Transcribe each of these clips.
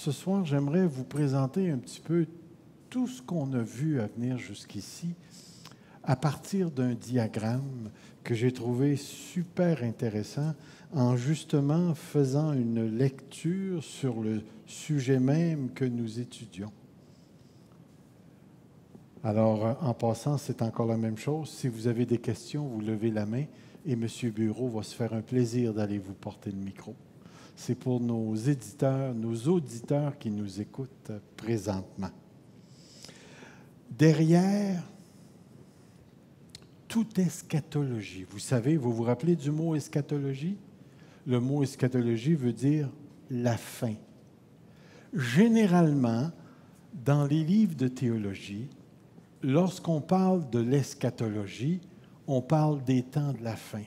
ce soir, j'aimerais vous présenter un petit peu tout ce qu'on a vu à venir jusqu'ici à partir d'un diagramme que j'ai trouvé super intéressant en justement faisant une lecture sur le sujet même que nous étudions. Alors, en passant, c'est encore la même chose. Si vous avez des questions, vous levez la main et M. Bureau va se faire un plaisir d'aller vous porter le micro. C'est pour nos éditeurs, nos auditeurs qui nous écoutent présentement. Derrière toute eschatologie, vous savez, vous vous rappelez du mot eschatologie? Le mot eschatologie veut dire la fin. Généralement, dans les livres de théologie, lorsqu'on parle de l'eschatologie, on parle des temps de la fin.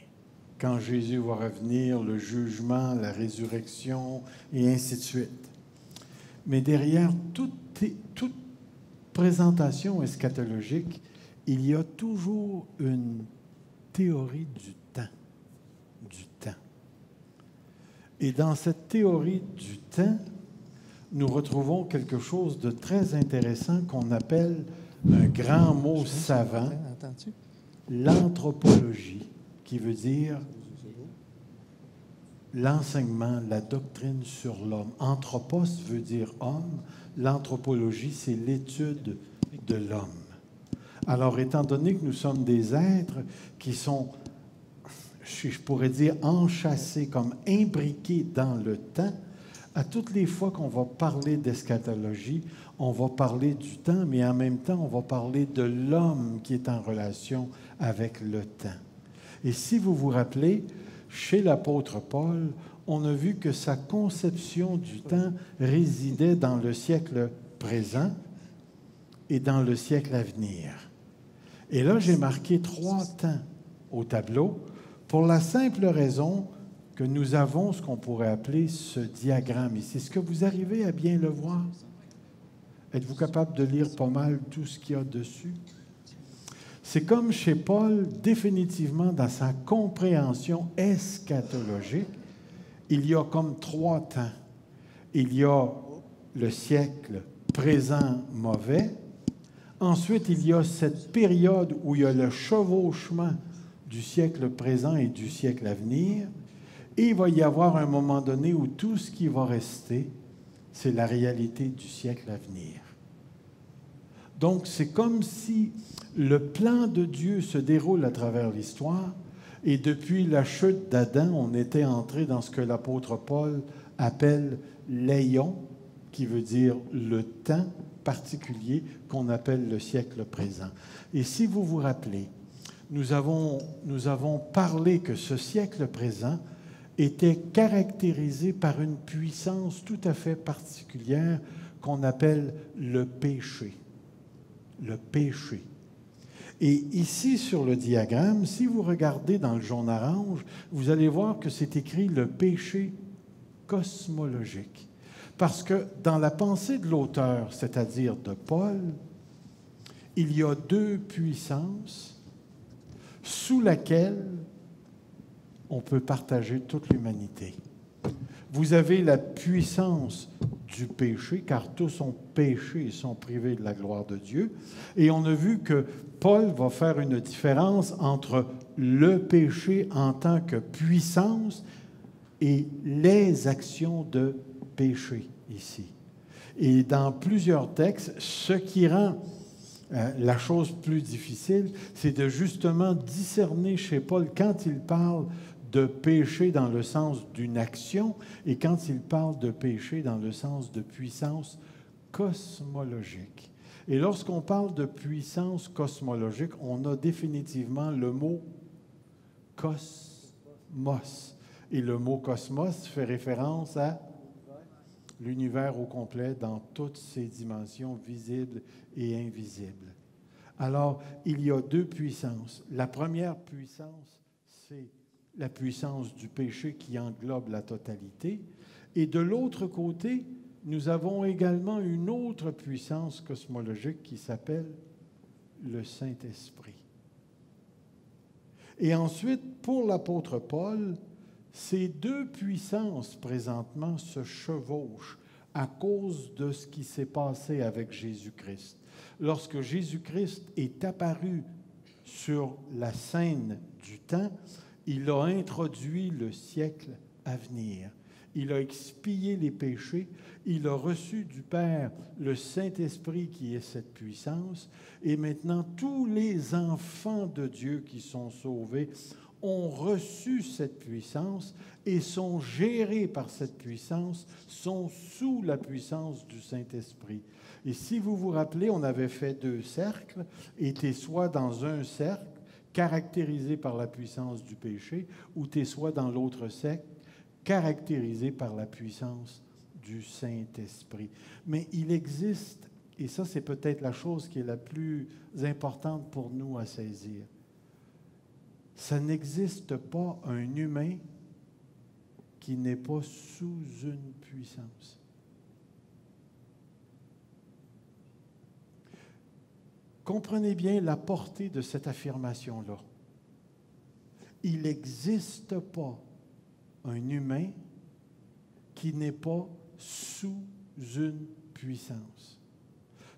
Quand Jésus va revenir, le jugement, la résurrection, et ainsi de suite. Mais derrière toute présentation eschatologique, il y a toujours une théorie du temps. Du temps. Et dans cette théorie du temps, nous retrouvons quelque chose de très intéressant qu'on appelle un grand mot savant, l'anthropologie, qui veut dire l'enseignement, la doctrine sur l'homme. Anthropos veut dire homme, l'anthropologie, c'est l'étude de l'homme. Alors, étant donné que nous sommes des êtres qui sont, je pourrais dire, enchâssés, comme imbriqués dans le temps, à toutes les fois qu'on va parler d'eschatologie, on va parler du temps, mais en même temps, on va parler de l'homme qui est en relation avec le temps. Et si vous vous rappelez, chez l'apôtre Paul, on a vu que sa conception du temps résidait dans le siècle présent et dans le siècle à venir. Et là, j'ai marqué 3 temps au tableau pour la simple raison que nous avons ce qu'on pourrait appeler ce diagramme ici. Est-ce que vous arrivez à bien le voir? Êtes-vous capable de lire pas mal tout ce qu'il y a dessus? C'est comme chez Paul, définitivement, dans sa compréhension eschatologique, il y a comme 3 temps. Il y a le siècle présent mauvais. Ensuite, il y a cette période où il y a le chevauchement du siècle présent et du siècle à venir. Et il va y avoir un moment donné où tout ce qui va rester, c'est la réalité du siècle à venir. Donc, c'est comme si le plan de Dieu se déroule à travers l'histoire et depuis la chute d'Adam, on était entré dans ce que l'apôtre Paul appelle l'éon, qui veut dire le temps particulier qu'on appelle le siècle présent. Et si vous vous rappelez, nous avons parlé que ce siècle présent était caractérisé par une puissance tout à fait particulière qu'on appelle le péché. Le péché. Et ici, sur le diagramme, si vous regardez dans le jaune orange, vous allez voir que c'est écrit le péché cosmologique. Parce que dans la pensée de l'auteur, c'est-à-dire de Paul, il y a 2 puissances sous laquelle on peut partager toute l'humanité. Vous avez la puissance du péché, car tous ont péché et sont privés de la gloire de Dieu. Et on a vu que Paul va faire une différence entre le péché en tant que puissance et les actions de péché ici. Et dans plusieurs textes, ce qui rend la chose plus difficile, c'est de justement discerner chez Paul quand il parle de péché dans le sens d'une action et quand il parle de péché dans le sens de puissance cosmologique. Et lorsqu'on parle de puissance cosmologique, on a définitivement le mot cosmos. Et le mot cosmos fait référence à l'univers au complet dans toutes ses dimensions visibles et invisibles. Alors, il y a 2 puissances. La première puissance, c'est la puissance du péché qui englobe la totalité. Et de l'autre côté, nous avons également une autre puissance cosmologique qui s'appelle le Saint-Esprit. Et ensuite, pour l'apôtre Paul, ces 2 puissances présentement se chevauchent à cause de ce qui s'est passé avec Jésus-Christ. Lorsque Jésus-Christ est apparu sur la scène du temps, il a introduit le siècle à venir. Il a expié les péchés, il a reçu du Père le Saint-Esprit qui est cette puissance, et maintenant tous les enfants de Dieu qui sont sauvés ont reçu cette puissance et sont gérés par cette puissance, sont sous la puissance du Saint-Esprit. Et si vous vous rappelez, on avait fait 2 cercles, et tu es soit dans un cercle, caractérisé par la puissance du péché, ou tu es soit dans l'autre cercle, caractérisé par la puissance du Saint-Esprit. Mais il existe, et ça c'est peut-être la chose qui est la plus importante pour nous à saisir, ça n'existe pas un humain qui n'est pas sous une puissance. Comprenez bien la portée de cette affirmation-là. Il n'existe pas un humain qui n'est pas sous une puissance.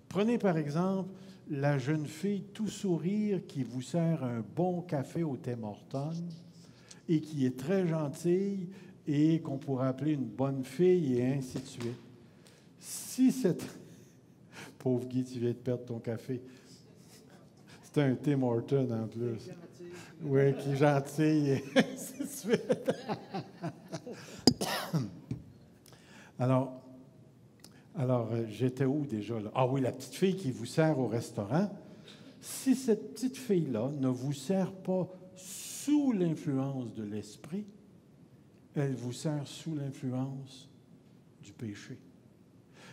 Prenez par exemple la jeune fille tout sourire qui vous sert un bon café au Tim Hortons et qui est très gentille et qu'on pourrait appeler une bonne fille et ainsi de suite. Si cette... Pauvre Guy, tu viens de perdre ton café. C'est un Tim Hortons en plus. Oui, qui est gentil et ainsi de suite. Alors, j'étais où déjà, là? Ah oui, la petite fille qui vous sert au restaurant. Si cette petite fille-là ne vous sert pas sous l'influence de l'esprit, elle vous sert sous l'influence du péché.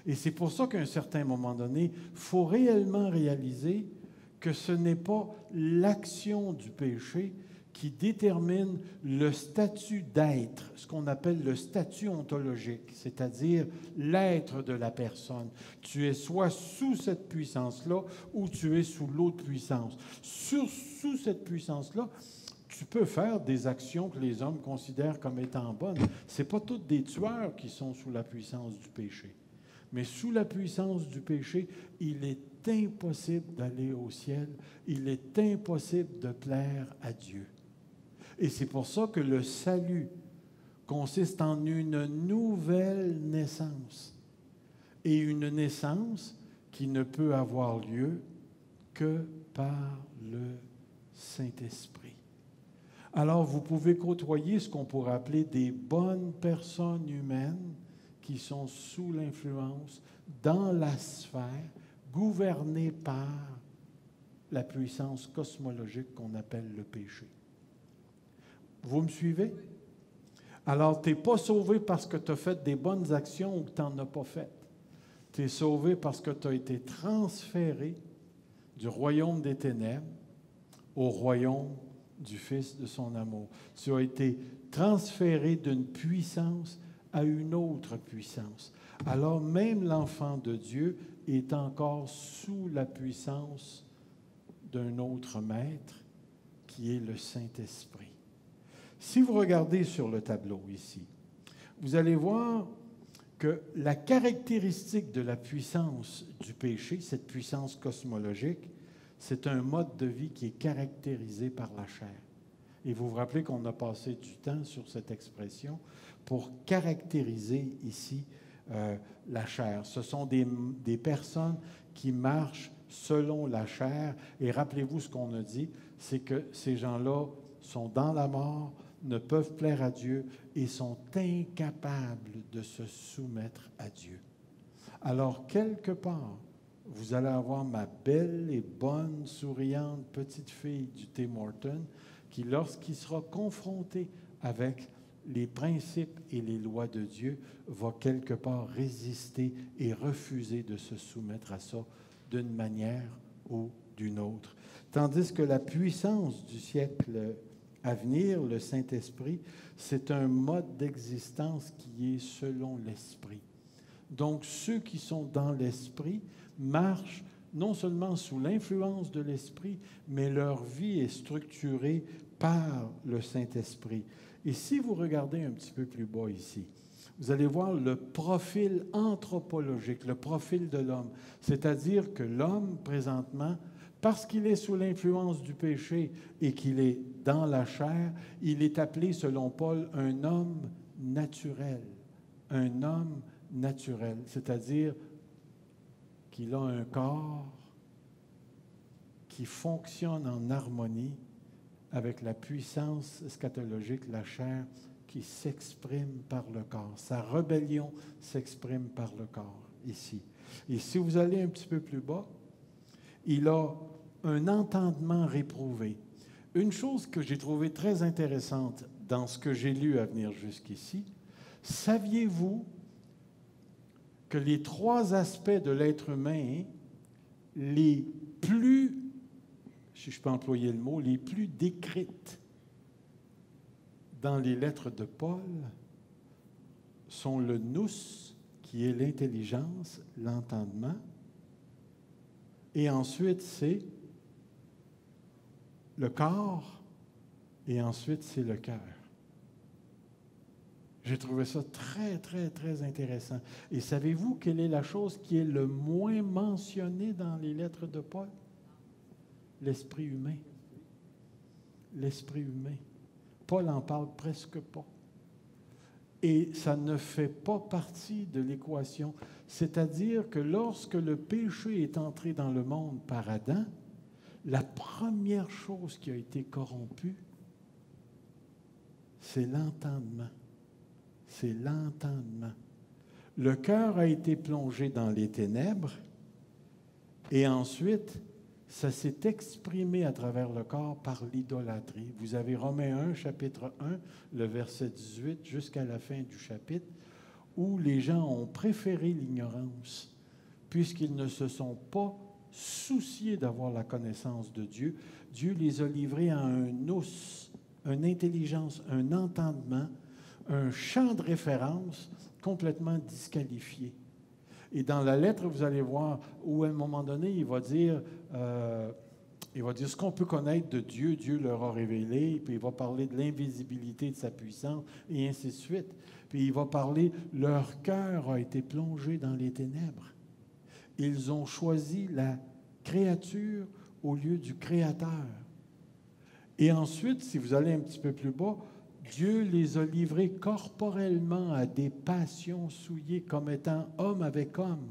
Et c'est pour ça qu'à un certain moment donné, il faut réellement réaliser que ce n'est pas l'action du péché qui détermine le statut d'être, ce qu'on appelle le statut ontologique, c'est-à-dire l'être de la personne. Tu es soit sous cette puissance-là ou tu es sous l'autre puissance. Sous cette puissance-là, tu peux faire des actions que les hommes considèrent comme étant bonnes. Ce n'est pas tous des tueurs qui sont sous la puissance du péché. Mais sous la puissance du péché, il est impossible d'aller au ciel. Il est impossible de plaire à Dieu. Et c'est pour ça que le salut consiste en une nouvelle naissance. Et une naissance qui ne peut avoir lieu que par le Saint-Esprit. Alors, vous pouvez côtoyer ce qu'on pourrait appeler des bonnes personnes humaines qui sont sous l'influence, dans la sphère, gouvernées par la puissance cosmologique qu'on appelle le péché. Vous me suivez? Alors, tu n'es pas sauvé parce que tu as fait des bonnes actions ou que tu n'en as pas fait. Tu es sauvé parce que tu as été transféré du royaume des ténèbres au royaume du Fils de son amour. Tu as été transféré d'une puissance à une autre puissance. Alors même l'enfant de Dieu est encore sous la puissance d'un autre maître qui est le Saint-Esprit. Si vous regardez sur le tableau ici, vous allez voir que la caractéristique de la puissance du péché, cette puissance cosmologique, c'est un mode de vie qui est caractérisé par la chair. Et vous vous rappelez qu'on a passé du temps sur cette expression pour caractériser ici la chair. Ce sont des personnes qui marchent selon la chair. Et rappelez-vous ce qu'on a dit, c'est que ces gens-là sont dans la mort, ne peuvent plaire à Dieu et sont incapables de se soumettre à Dieu. Alors, quelque part, vous allez avoir ma belle et bonne, souriante petite fille du Tim Hortons qui, lorsqu'il sera confronté avec les principes et les lois de Dieu, va quelque part résister et refuser de se soumettre à ça d'une manière ou d'une autre. Tandis que la puissance du siècle à venir, le Saint-Esprit, c'est un mode d'existence qui est selon l'Esprit. Donc, ceux qui sont dans l'Esprit marchent non seulement sous l'influence de l'Esprit, mais leur vie est structurée par le Saint-Esprit. Et si vous regardez un petit peu plus bas ici, vous allez voir le profil anthropologique, le profil de l'homme. C'est-à-dire que l'homme, présentement, parce qu'il est sous l'influence du péché et qu'il est dans la chair, il est appelé, selon Paul, un homme naturel. Un homme naturel, c'est-à-dire qu'il a un corps qui fonctionne en harmonie avec la puissance eschatologique, la chair, qui s'exprime par le corps. Sa rébellion s'exprime par le corps, ici. Et si vous allez un petit peu plus bas, il a un entendement réprouvé. Une chose que j'ai trouvée très intéressante dans ce que j'ai lu à venir jusqu'ici, saviez-vous que les 3 aspects de l'être humain, les plus, si je peux employer le mot, les plus décrites dans les lettres de Paul sont le nous, qui est l'intelligence, l'entendement, et ensuite c'est le corps, et ensuite c'est le cœur. J'ai trouvé ça très, très, très intéressant. Et savez-vous quelle est la chose qui est le moins mentionnée dans les lettres de Paul? L'esprit humain. L'esprit humain. Paul en parle presque pas. Et ça ne fait pas partie de l'équation. C'est-à-dire que lorsque le péché est entré dans le monde par Adam, la première chose qui a été corrompue, c'est l'entendement. C'est l'entendement. Le cœur a été plongé dans les ténèbres et ensuite, ça s'est exprimé à travers le corps par l'idolâtrie. Vous avez Romains 1, chapitre 1, le verset 18, jusqu'à la fin du chapitre, où les gens ont préféré l'ignorance, puisqu'ils ne se sont pas souciés d'avoir la connaissance de Dieu. Dieu les a livrés à un nous, une intelligence, un entendement, un champ de référence complètement disqualifié. Et dans la lettre, vous allez voir où, à un moment donné, il va dire ce qu'on peut connaître de Dieu, Dieu leur a révélé, puis il va parler de l'invisibilité de sa puissance, et ainsi de suite. Puis il va parler, leur cœur a été plongé dans les ténèbres. Ils ont choisi la créature au lieu du Créateur. Et ensuite, si vous allez un petit peu plus bas, Dieu les a livrés corporellement à des passions souillées comme étant homme avec homme,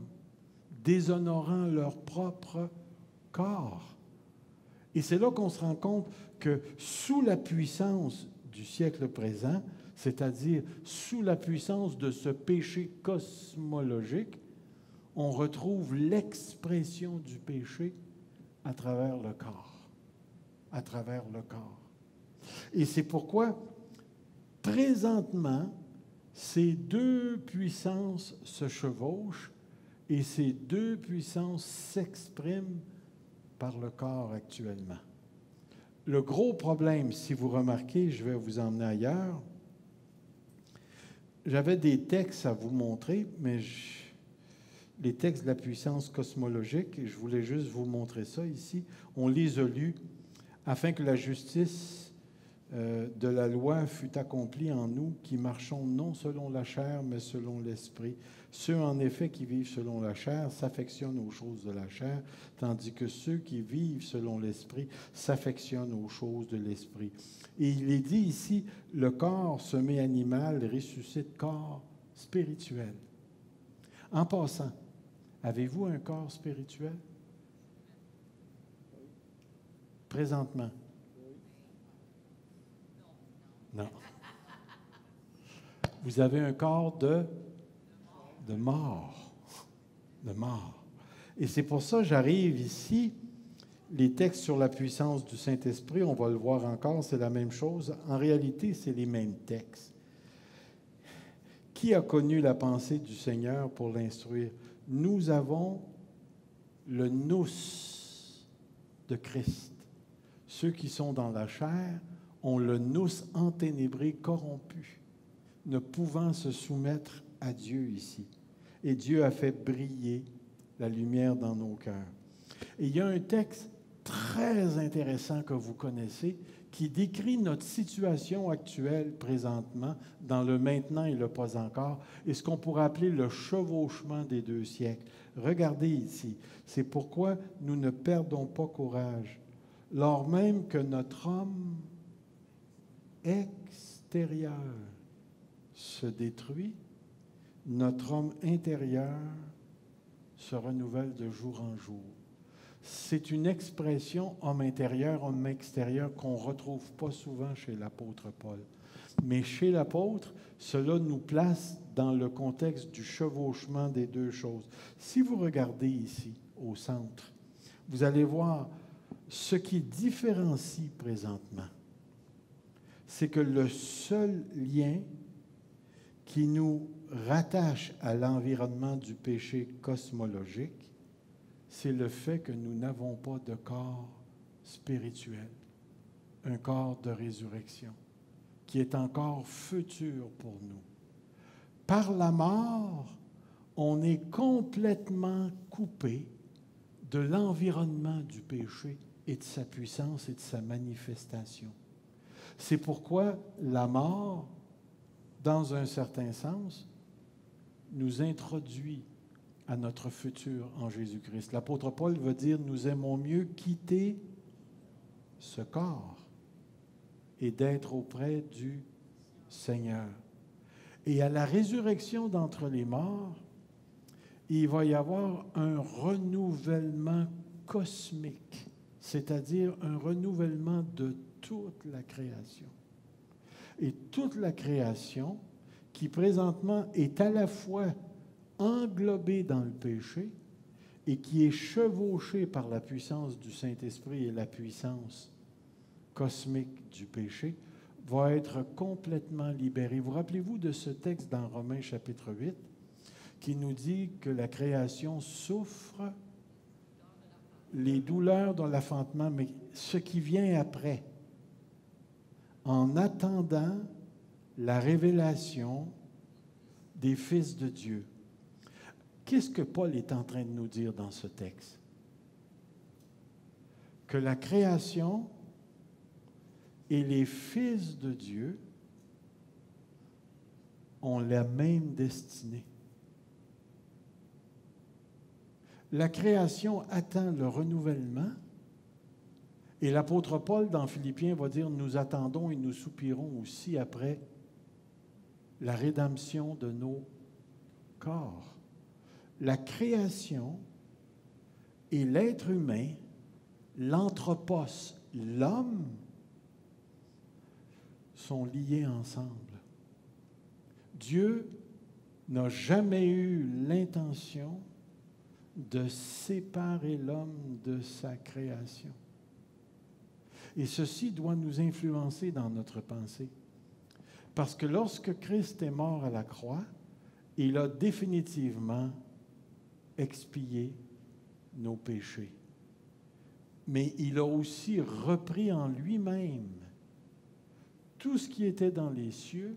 déshonorant leur propre corps. Et c'est là qu'on se rend compte que sous la puissance du siècle présent, c'est-à-dire sous la puissance de ce péché cosmologique, on retrouve l'expression du péché à travers le corps. À travers le corps. Et c'est pourquoi présentement, ces 2 puissances se chevauchent et ces 2 puissances s'expriment par le corps actuellement. Le gros problème, si vous remarquez, je vais vous emmener ailleurs. J'avais des textes à vous montrer, mais les textes de la puissance cosmologique, et je voulais juste vous montrer ça ici. On les a lus afin que la justice de la loi fut accomplie en nous qui marchons non selon la chair, mais selon l'esprit. Ceux, en effet, qui vivent selon la chair s'affectionnent aux choses de la chair, tandis que ceux qui vivent selon l'esprit s'affectionnent aux choses de l'esprit. Et il est dit ici, le corps semé animal ressuscite corps spirituel. En passant, avez-vous un corps spirituel? Présentement. Non. Vous avez un corps de mort. De mort. Et c'est pour ça que j'arrive ici, les textes sur la puissance du Saint-Esprit, on va le voir encore, c'est la même chose. En réalité, c'est les mêmes textes. Qui a connu la pensée du Seigneur pour l'instruire? Nous avons le nous de Christ. Ceux qui sont dans la chair ont le nous enténébré, corrompu, ne pouvant se soumettre à Dieu ici. Et Dieu a fait briller la lumière dans nos cœurs. Et il y a un texte très intéressant que vous connaissez, qui décrit notre situation actuelle présentement, dans le maintenant et le pas encore, et ce qu'on pourrait appeler le chevauchement des 2 siècles. Regardez ici, c'est pourquoi nous ne perdons pas courage, lors même que notre homme extérieur se détruit, notre homme intérieur se renouvelle de jour en jour. C'est une expression homme intérieur, homme extérieur qu'on ne retrouve pas souvent chez l'apôtre Paul. Mais chez l'apôtre, cela nous place dans le contexte du chevauchement des 2 choses. Si vous regardez ici, au centre, vous allez voir ce qui différencie présentement. C'est que le seul lien qui nous rattache à l'environnement du péché cosmologique, c'est le fait que nous n'avons pas de corps spirituel, un corps de résurrection, qui est encore futur pour nous. Par la mort, on est complètement coupé de l'environnement du péché et de sa puissance et de sa manifestation. C'est pourquoi la mort, dans un certain sens, nous introduit à notre futur en Jésus-Christ. L'apôtre Paul veut dire, nous aimons mieux quitter ce corps et d'être auprès du Seigneur. Et à la résurrection d'entre les morts, il va y avoir un renouvellement cosmique, c'est-à-dire un renouvellement de toute la création. Et toute la création, qui présentement est à la fois englobée dans le péché et qui est chevauchée par la puissance du Saint-Esprit et la puissance cosmique du péché, va être complètement libérée. Vous rappelez-vous de ce texte dans Romains chapitre 8 qui nous dit que la création souffre les douleurs de l'enfantement, mais ce qui vient après, en attendant la révélation des fils de Dieu. Qu'est-ce que Paul est en train de nous dire dans ce texte? Que la création et les fils de Dieu ont la même destinée. La création attend le renouvellement et l'apôtre Paul, dans Philippiens, va dire « Nous attendons et nous soupirons aussi après la rédemption de nos corps. » La création et l'être humain, l'anthropos, l'homme, sont liés ensemble. Dieu n'a jamais eu l'intention de séparer l'homme de sa création. Et ceci doit nous influencer dans notre pensée. Parce que lorsque Christ est mort à la croix, il a définitivement expié nos péchés. Mais il a aussi repris en lui-même tout ce qui était dans les cieux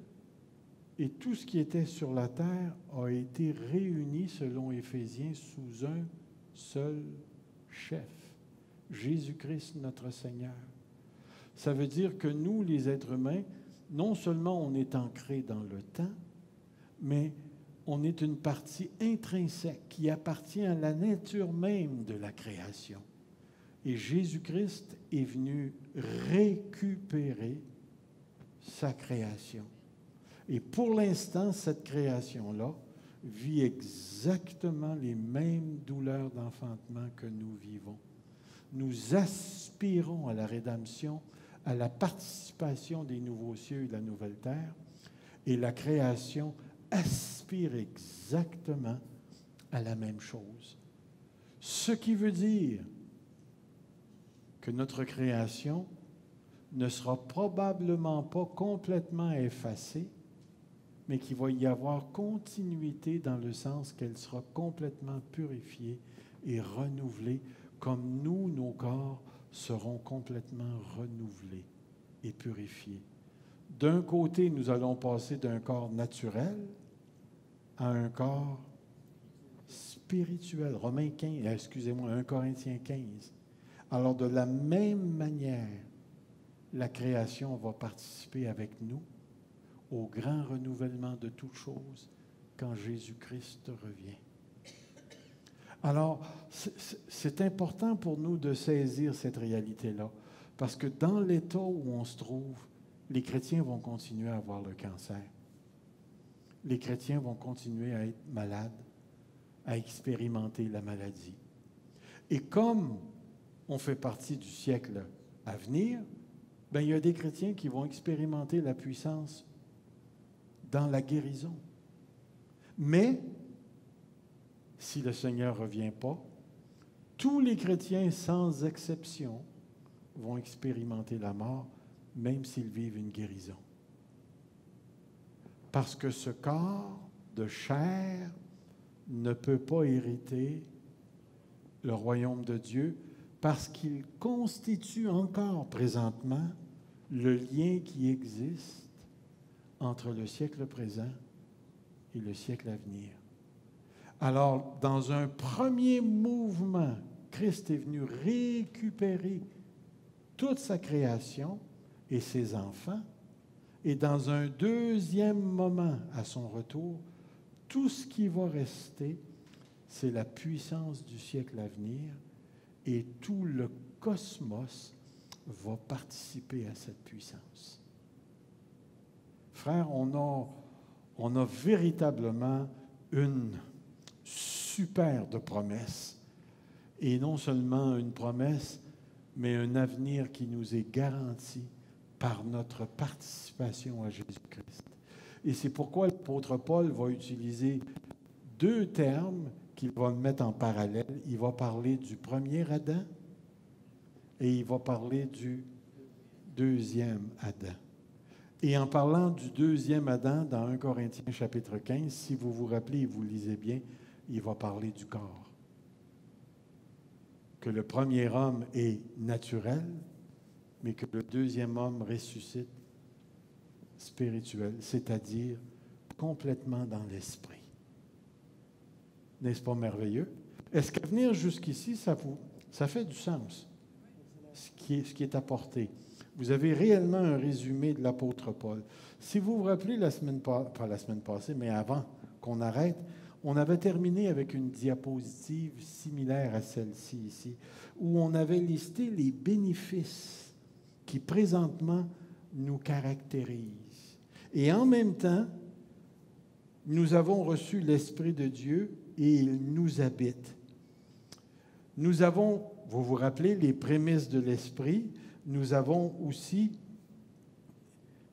et tout ce qui était sur la terre a été réuni, selon Éphésiens, sous un seul chef, Jésus-Christ notre Seigneur. Ça veut dire que nous, les êtres humains, non seulement on est ancrés dans le temps, mais on est une partie intrinsèque qui appartient à la nature même de la création. Et Jésus-Christ est venu récupérer sa création. Et pour l'instant, cette création-là vit exactement les mêmes douleurs d'enfantement que nous vivons. Nous aspirons à la rédemption, à la participation des nouveaux cieux et de la nouvelle terre, et la création aspire exactement à la même chose. Ce qui veut dire que notre création ne sera probablement pas complètement effacée, mais qu'il va y avoir continuité dans le sens qu'elle sera complètement purifiée et renouvelée, comme nous, nos corps, seront complètement renouvelés et purifiés. D'un côté, nous allons passer d'un corps naturel à un corps spirituel. 1 Corinthiens 15. Alors, de la même manière, la création va participer avec nous au grand renouvellement de toutes choses quand Jésus-Christ revient. Alors, c'est important pour nous de saisir cette réalité-là, parce que dans l'état où on se trouve, les chrétiens vont continuer à avoir le cancer. Les chrétiens vont continuer à être malades, à expérimenter la maladie. Et comme on fait partie du siècle à venir, bien, il y a des chrétiens qui vont expérimenter la puissance dans la guérison. Mais, si le Seigneur ne revient pas, tous les chrétiens, sans exception, vont expérimenter la mort, même s'ils vivent une guérison. Parce que ce corps de chair ne peut pas hériter le royaume de Dieu, parce qu'il constitue encore présentement le lien qui existe entre le siècle présent et le siècle à venir. Alors, dans un premier mouvement, Christ est venu récupérer toute sa création et ses enfants, et dans un deuxième moment, à son retour, tout ce qui va rester, c'est la puissance du siècle à venir, et tout le cosmos va participer à cette puissance. Frères, on a véritablement une super de promesse, et non seulement une promesse, mais un avenir qui nous est garanti par notre participation à Jésus-Christ. Et c'est pourquoi l'apôtre Paul va utiliser deux termes qu'il va mettre en parallèle. Il va parler du premier Adam et il va parler du deuxième Adam. Et en parlant du deuxième Adam, dans 1 Corinthiens chapitre 15, si vous vous rappelez et vous lisez bien, il va parler du corps. Que le premier homme est naturel, mais que le deuxième homme ressuscite spirituel, c'est-à-dire complètement dans l'esprit. N'est-ce pas merveilleux? Est-ce qu'à venir jusqu'ici, ça fait du sens, ce qui est apporté? Vous avez réellement un résumé de l'apôtre Paul. Si vous vous rappelez pas la semaine passée, mais avant qu'on arrête, on avait terminé avec une diapositive similaire à celle-ci ici, où on avait listé les bénéfices qui présentement nous caractérisent. Et en même temps, nous avons reçu l'Esprit de Dieu et il nous habite. Nous avons, vous vous rappelez, les prémices de l'Esprit. Nous avons aussi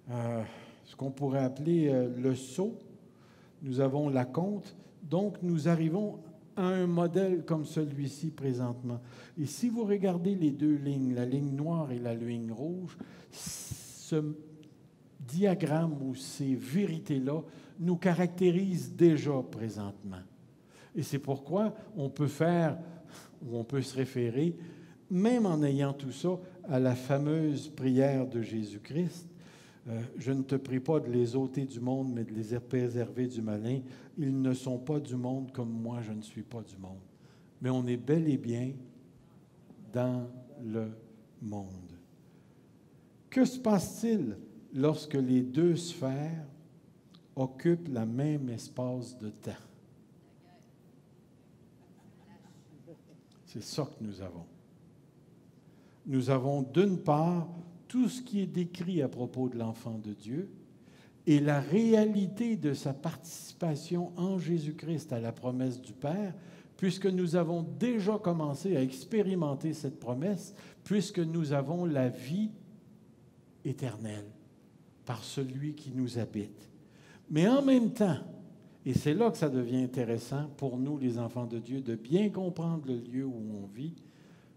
ce qu'on pourrait appeler le sceau. Nous avons la compte. Donc, nous arrivons à un modèle comme celui-ci présentement. Et si vous regardez les deux lignes, la ligne noire et la ligne rouge, ce diagramme ou ces vérités-là nous caractérisent déjà présentement. Et c'est pourquoi on peut faire, ou on peut se référer, même en ayant tout ça, à la fameuse prière de Jésus-Christ. Je ne te prie pas de les ôter du monde, mais de les préserver du malin. Ils ne sont pas du monde comme moi, je ne suis pas du monde. Mais on est bel et bien dans le monde. Que se passe-t-il lorsque les deux sphères occupent le même espace de temps? C'est ça que nous avons. Nous avons d'une part tout ce qui est décrit à propos de l'enfant de Dieu et la réalité de sa participation en Jésus-Christ à la promesse du Père, puisque nous avons déjà commencé à expérimenter cette promesse, puisque nous avons la vie éternelle par celui qui nous habite. Mais en même temps, et c'est là que ça devient intéressant pour nous, les enfants de Dieu, de bien comprendre le lieu où on vit,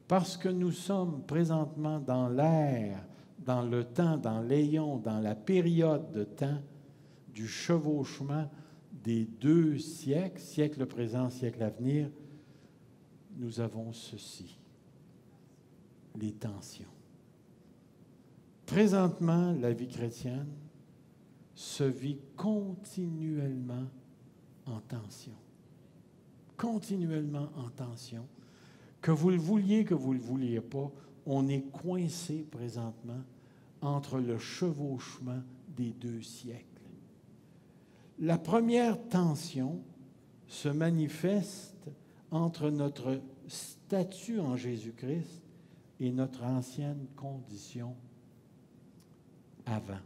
parce que nous sommes présentement dans l'ère, dans le temps, dans l'éon, dans la période de temps du chevauchement des deux siècles, siècle présent, siècle à venir, nous avons ceci, les tensions. Présentement, la vie chrétienne se vit continuellement en tension. Continuellement en tension. Que vous le vouliez, que vous ne le vouliez pas, on est coincé présentement entre le chevauchement des 2 siècles. La première tension se manifeste entre notre statut en Jésus-Christ et notre ancienne condition avant.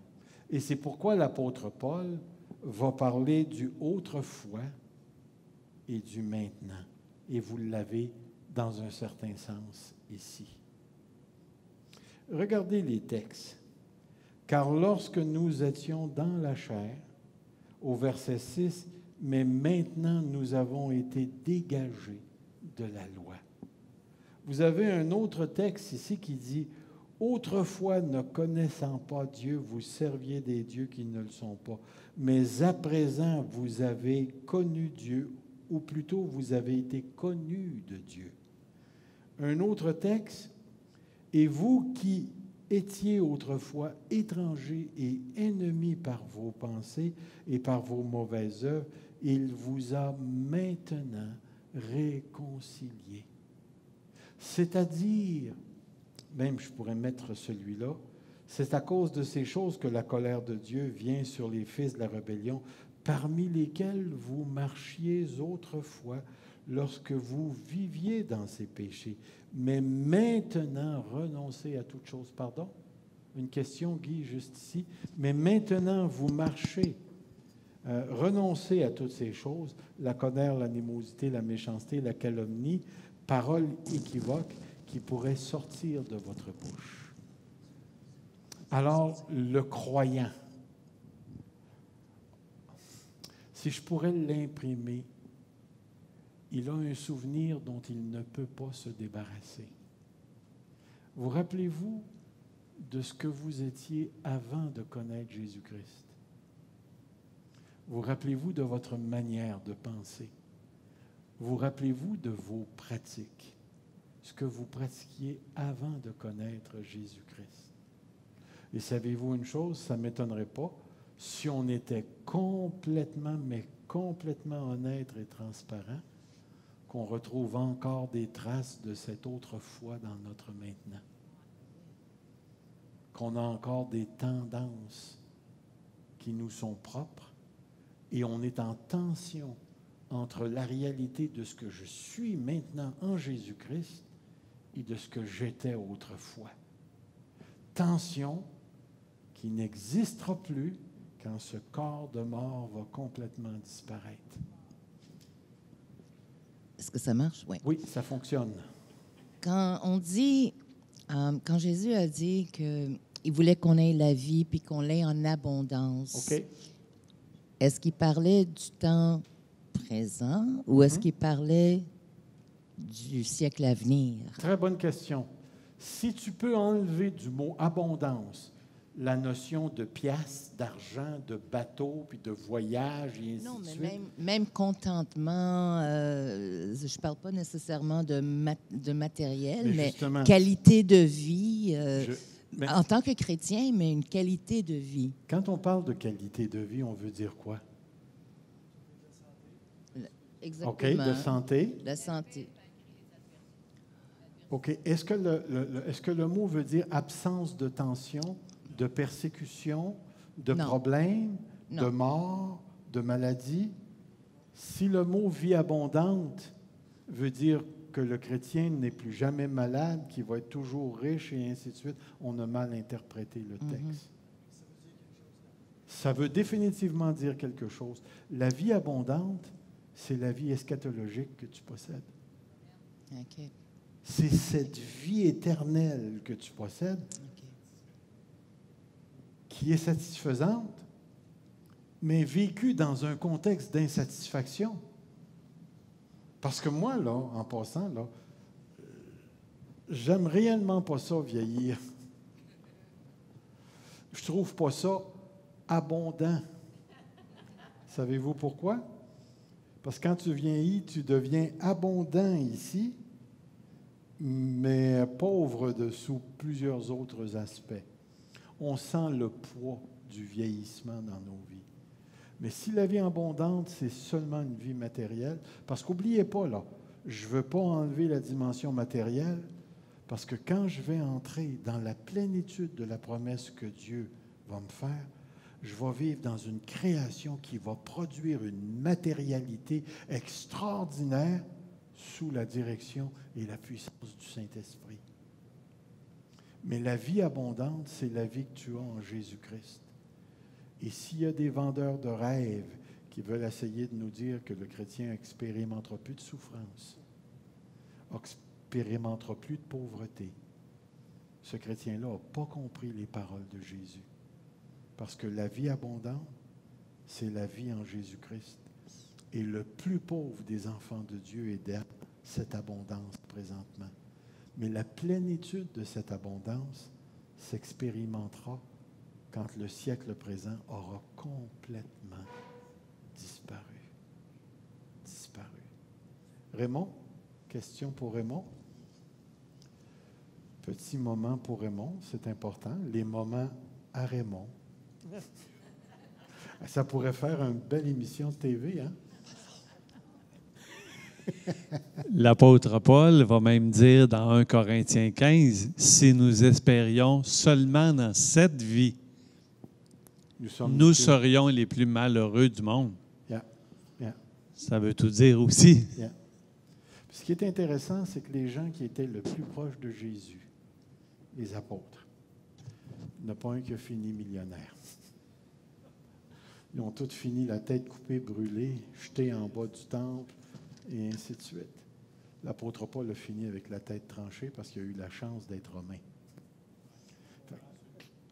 Et c'est pourquoi l'apôtre Paul va parler du autrefois et du maintenant. Et vous l'avez dans un certain sens ici. Regardez les textes. Car lorsque nous étions dans la chair, au verset 6, mais maintenant nous avons été dégagés de la loi. Vous avez un autre texte ici qui dit « Autrefois, ne connaissant pas Dieu, vous serviez des dieux qui ne le sont pas. Mais à présent, vous avez connu Dieu, ou plutôt vous avez été connus de Dieu. » Un autre texte « Et vous qui étiez autrefois étrangers et ennemis par vos pensées et par vos mauvaises œuvres, il vous a maintenant réconciliés. » C'est-à-dire, même je pourrais mettre celui-là, c'est à cause de ces choses que la colère de Dieu vient sur les fils de la rébellion, parmi lesquels vous marchiez autrefois lorsque vous viviez dans ces péchés. Mais maintenant, renoncez à toute chose. Pardon? Une question, Guy, juste ici. Mais maintenant, vous marchez. Renoncez à toutes ces choses, la colère, l'animosité, la méchanceté, la calomnie, paroles équivoques qui pourraient sortir de votre bouche. Alors, le croyant, si je pourrais l'imprimer, il a un souvenir dont il ne peut pas se débarrasser. Vous rappelez-vous de ce que vous étiez avant de connaître Jésus-Christ? Vous rappelez-vous de votre manière de penser? Vous rappelez-vous de vos pratiques, ce que vous pratiquiez avant de connaître Jésus-Christ? Et savez-vous une chose, ça ne m'étonnerait pas, si on était complètement, mais complètement honnête et transparent, qu'on retrouve encore des traces de cette autrefois dans notre maintenant. Qu'on a encore des tendances qui nous sont propres et on est en tension entre la réalité de ce que je suis maintenant en Jésus-Christ et de ce que j'étais autrefois. Tension qui n'existera plus quand ce corps de mort va complètement disparaître. Est-ce que ça marche? Oui. Oui, ça fonctionne. Quand on dit, quand Jésus a dit qu'il voulait qu'on ait la vie puis qu'on l'ait en abondance, OK. Est-ce qu'il parlait du temps présent ou est-ce qu'il parlait du siècle à venir? Très bonne question. Si tu peux enlever du mot abondance la notion de pièces, d'argent, de bateau, puis de voyage, et ainsi Non, de mais suite. même contentement, je ne parle pas nécessairement de matériel, mais qualité de vie, en tant que chrétien, mais une qualité de vie. Quand on parle de qualité de vie, on veut dire quoi? Exactement. OK, de santé. La santé. OK. Est-ce que le mot veut dire absence de tension, de persécution, de problème, de mort, de maladie? Si le mot vie abondante veut dire que le chrétien n'est plus jamais malade, qu'il va être toujours riche et ainsi de suite, on a mal interprété le texte. Ça veut définitivement dire quelque chose. La vie abondante, c'est la vie eschatologique que tu possèdes. OK. C'est cette vie éternelle que tu possèdes qui est satisfaisante, mais vécue dans un contexte d'insatisfaction. Parce que moi, là, en passant, là, j'aime réellement pas ça, vieillir. Je trouve pas ça abondant. Savez-vous pourquoi? Parce que quand tu vieillis, tu deviens abondant ici, mais pauvre sous plusieurs autres aspects. On sent le poids du vieillissement dans nos vies. Mais si la vie abondante, c'est seulement une vie matérielle, parce qu'oubliez pas, là, je ne veux pas enlever la dimension matérielle, parce que quand je vais entrer dans la plénitude de la promesse que Dieu va me faire, je vais vivre dans une création qui va produire une matérialité extraordinaire sous la direction et la puissance du Saint-Esprit. Mais la vie abondante, c'est la vie que tu as en Jésus-Christ. Et s'il y a des vendeurs de rêves qui veulent essayer de nous dire que le chrétien n'expérimentera plus de souffrance, n'expérimentera plus de pauvreté, ce chrétien-là n'a pas compris les paroles de Jésus. Parce que la vie abondante, c'est la vie en Jésus-Christ. Et le plus pauvre des enfants de Dieu est dans cette abondance présentement. Mais la plénitude de cette abondance s'expérimentera quand le siècle présent aura complètement disparu. Disparu. Raymond, question pour Raymond. Petit moment pour Raymond, c'est important. Les moments à Raymond. Ça pourrait faire une belle émission de TV, hein? L'apôtre Paul va même dire dans 1 Corinthiens 15, « Si nous espérions seulement dans cette vie, nous serions les plus malheureux du monde. » Ça veut tout dire aussi. Ce qui est intéressant, c'est que les gens qui étaient le plus proches de Jésus, les apôtres, il n'y en a pas un qui a fini millionnaire. Ils ont tous fini la tête coupée, brûlée, jetée en bas du temple, et ainsi de suite. L'apôtre Paul a fini avec la tête tranchée parce qu'il a eu la chance d'être romain.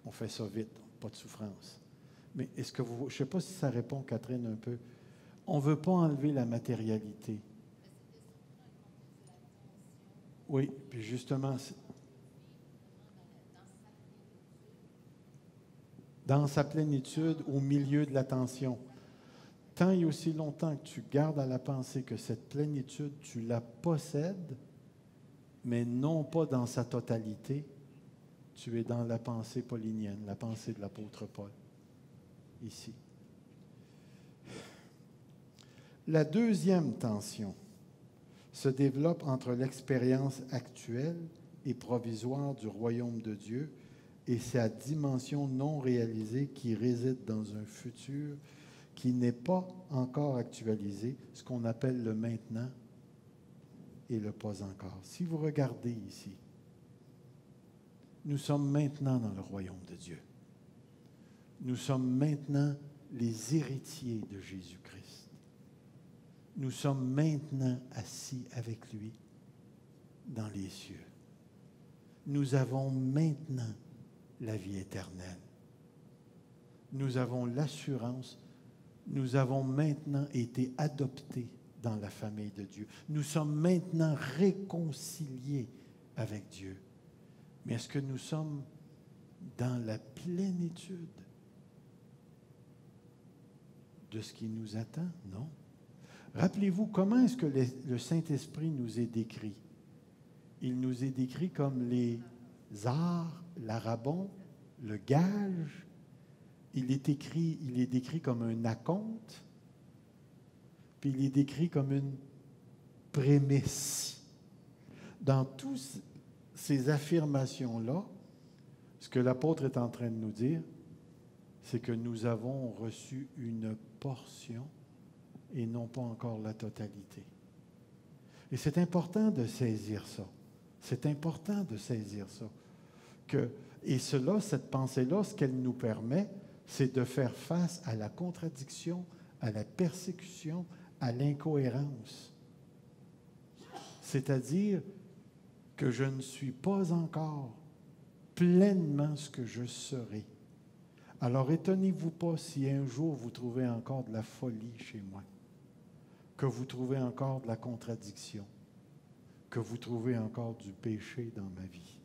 On fait ça vite, pas de souffrance. Mais est-ce que vous... Je ne sais pas si ça répond, Catherine, un peu. On ne veut pas enlever la matérialité. Oui, puis justement... Dans sa plénitude, au milieu de la tension. Tant et aussi longtemps que tu gardes à la pensée que cette plénitude, tu la possèdes, mais non pas dans sa totalité, tu es dans la pensée paulinienne, la pensée de l'apôtre Paul, ici. La deuxième tension se développe entre l'expérience actuelle et provisoire du royaume de Dieu et sa dimension non réalisée qui réside dans un futur qui n'est pas encore actualisé, ce qu'on appelle le maintenant et le pas encore. Si vous regardez ici, nous sommes maintenant dans le royaume de Dieu. Nous sommes maintenant les héritiers de Jésus-Christ. Nous sommes maintenant assis avec lui dans les cieux. Nous avons maintenant la vie éternelle. Nous avons l'assurance. Nous avons maintenant été adoptés dans la famille de Dieu. Nous sommes maintenant réconciliés avec Dieu. Mais est-ce que nous sommes dans la plénitude de ce qui nous attend? Non. Rappelez-vous, comment est-ce que le Saint-Esprit nous est décrit? Il nous est décrit comme les arts, l'arabon, le gage. Il est décrit comme un acompte, puis il est décrit comme une prémisse. Dans toutes ces affirmations-là, ce que l'apôtre est en train de nous dire, c'est que nous avons reçu une portion et non pas encore la totalité. Et c'est important de saisir ça. C'est important de saisir ça. Et cette pensée-là, ce qu'elle nous permet, c'est de faire face à la contradiction, à la persécution, à l'incohérence. C'est-à-dire que je ne suis pas encore pleinement ce que je serai. Alors, étonnez-vous pas si un jour vous trouvez encore de la folie chez moi, que vous trouvez encore de la contradiction, que vous trouvez encore du péché dans ma vie.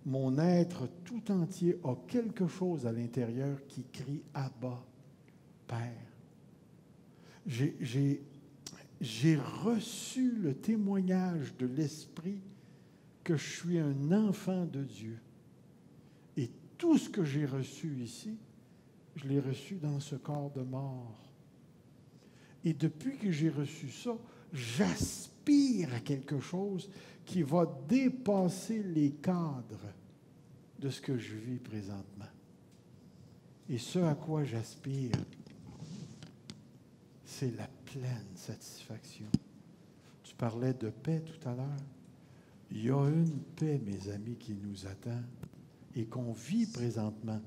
Mon être tout entier a quelque chose à l'intérieur qui crie « Abba, Père ». J'ai reçu le témoignage de l'Esprit que je suis un enfant de Dieu. Et tout ce que j'ai reçu ici, je l'ai reçu dans ce corps de mort. Et depuis que j'ai reçu ça, j'aspire j'aspire à quelque chose qui va dépasser les cadres de ce que je vis présentement. Et ce à quoi j'aspire, c'est la pleine satisfaction. Tu parlais de paix tout à l'heure. Il y a une paix, mes amis, qui nous attend et qu'on vit présentement,